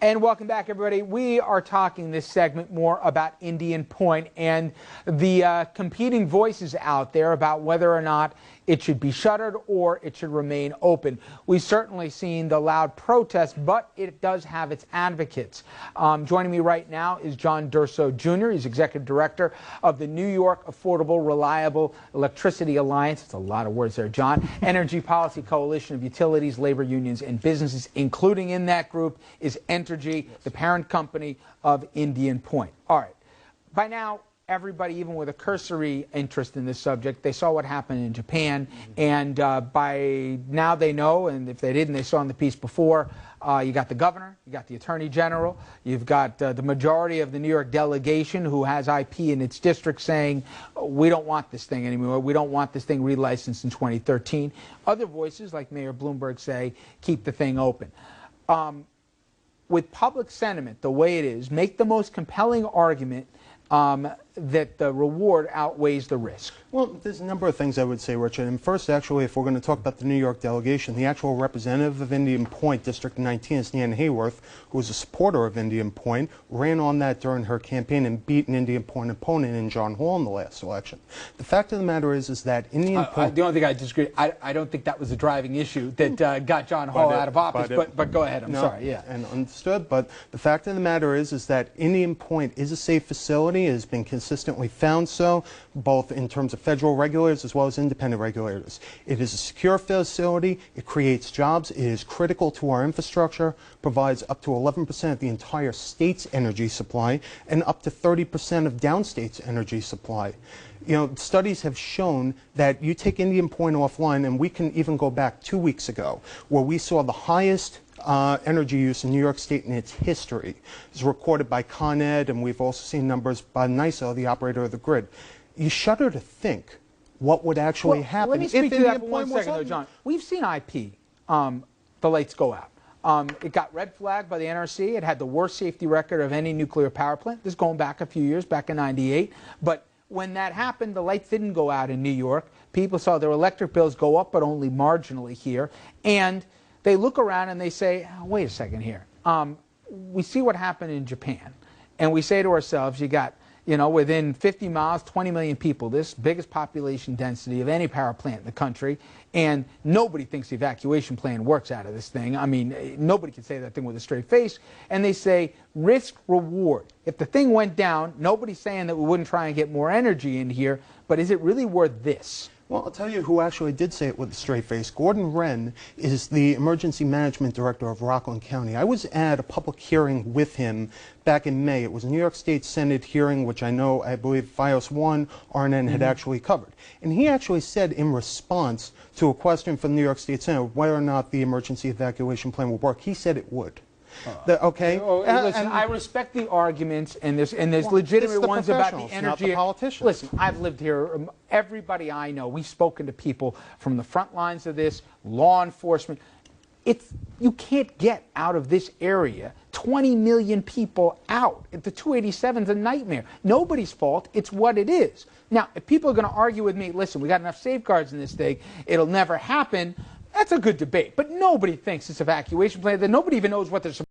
And welcome back, everybody. We are talking this segment more about Indian Point and the competing voices out there about whether or not it should be shuttered or it should remain open. We've certainly seen the loud protests, but it does have its advocates. Joining me right now is John Durso, Jr. He's Executive Director of the New York Affordable Reliable Electricity Alliance. It's a lot of words there, John. Energy Policy Coalition of Utilities, Labor Unions, and Businesses. Including in that group is Entergy, the parent company of Indian Point. All right. By now, everybody, even with a cursory interest in this subject, they saw what happened in Japan, and by now they know, and if they didn't, they saw in the piece before, you got the governor, you got the attorney general, you've got the majority of the New York delegation who has IP in its district saying, we don't want this thing anymore, we don't want this thing relicensed in 2013. Other voices, like Mayor Bloomberg, say, keep the thing open. With public sentiment the way it is, make the most compelling argument that the reward outweighs the risk. Well, there's a number of things I would say, Richard. And first, actually, if we're going to talk about the New York delegation, the actual representative of Indian Point, District 19, is Nan Hayworth, who is a supporter of Indian Point, ran on that during her campaign and beat an Indian Point opponent in John Hall in the last election. The fact of the matter is that Indian Point... The only thing I disagree, I don't think that was the driving issue that got John Hall out of office, but go ahead, I'm sorry, yeah. And understood, but the fact of the matter is that Indian Point is a safe facility, it has been consistently found so, both in terms of federal regulators as well as independent regulators. It is a secure facility, it creates jobs, it is critical to our infrastructure, provides up to 11% of the entire state's energy supply and up to 30% of downstate's energy supply. You know, studies have shown that you take Indian Point offline, and we can even go back 2 weeks ago, where we saw the highest energy use in New York State in its history. It's recorded by Con Ed, and we've also seen numbers by NYSO, the operator of the grid. You shudder to think what would actually happen. Let me speak to that for 1 second, though, John. We've seen IP, the lights go out. It got red flagged by the NRC. It had the worst safety record of any nuclear power plant. This is going back a few years, back in '98. But when that happened, the lights didn't go out in New York. People saw their electric bills go up, but only marginally here. And they look around and they say, oh, wait a second here. We see what happened in Japan. And we say to ourselves, you got, you know, within 50 miles, 20 million people, this biggest population density of any power plant in the country, and nobody thinks the evacuation plan works out of this thing. I mean, nobody can say that thing with a straight face. And they say, risk reward. If the thing went down, nobody's saying that we wouldn't try and get more energy in here, but is it really worth this? Well, I'll tell you who actually did say it with a straight face. Gordon Wren is the Emergency Management Director of Rockland County. I was at a public hearing with him back in May. It was a New York State Senate hearing, which I believe FiOS 1, RNN had actually covered. And he actually said in response to a question from the New York State Senate whether or not the emergency evacuation plan would work, he said it would. Okay. Listen, I respect the arguments, and there's legitimate ones about the energy. Not the politicians. Listen, I've lived here. Everybody I know, we've spoken to people from the front lines of this, law enforcement. You can't get out of this area 20 million people out. The 287 is a nightmare. Nobody's fault. It's what it is. Now, if people are going to argue with me, listen, we got enough safeguards in this thing, it'll never happen. That's a good debate. But nobody thinks this evacuation plan, that nobody even knows what they're supposed to do.